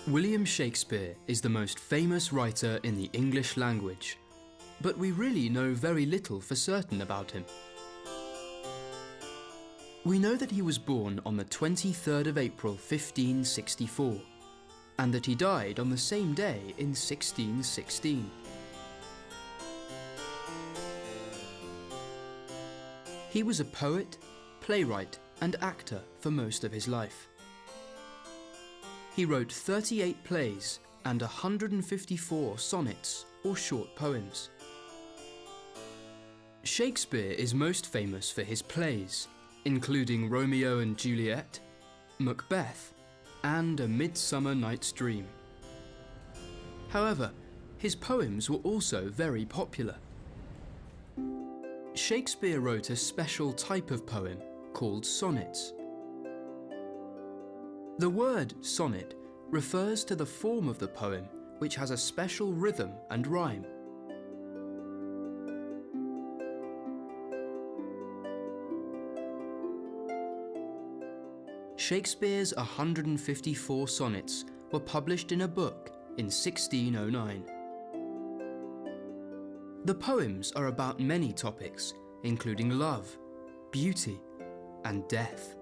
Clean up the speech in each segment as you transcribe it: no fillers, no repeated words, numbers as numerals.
William Shakespeare is the most famous writer in the English language, but we really know very little for certain about him. We know that he was born on the 23rd of April 1564, and that he died on the same day in 1616. He was a poet, playwright, and actor for most of his life. He wrote 38 plays and 154 sonnets or short poems. Shakespeare is most famous for his plays, including Romeo and Juliet, Macbeth, and A Midsummer Night's Dream. However, his poems were also very popular. Shakespeare wrote a special type of poem called sonnets. The word sonnet refers to the form of the poem, which has a special rhythm and rhyme. Shakespeare's 154 sonnets were published in a book in 1609. The poems are about many topics, including love, beauty, and death.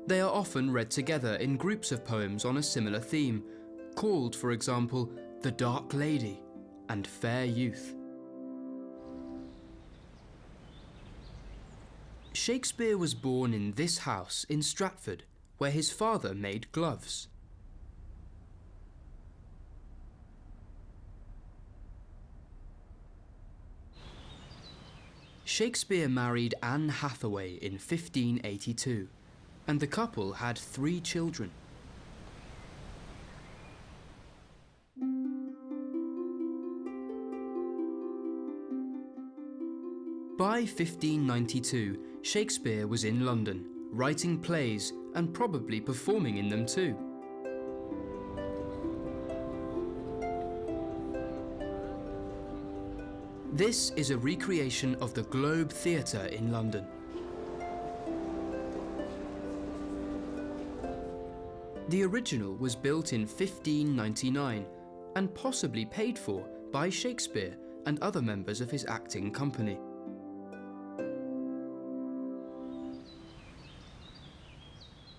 They are often read together in groups of poems on a similar theme, called, for example, The Dark Lady and Fair Youth. Shakespeare was born in this house in Stratford, where his father made gloves. Shakespeare married Anne Hathaway in 1582, and the couple had 3 children. By 1592, Shakespeare was in London, writing plays and probably performing in them too. This is a recreation of the Globe Theatre in London. The original was built in 1599 and possibly paid for by Shakespeare and other members of his acting company.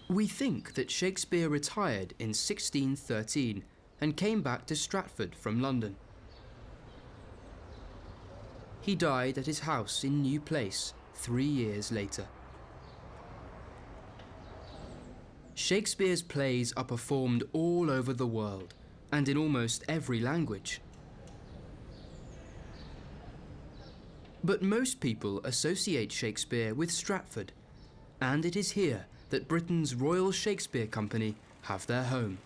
We think that Shakespeare retired in 1613 and came back to Stratford from London. He died at his house in New Place 3 years later. Shakespeare's plays are performed all over the world and in almost every language. But most people associate Shakespeare with Stratford, and it is here that Britain's Royal Shakespeare Company have their home.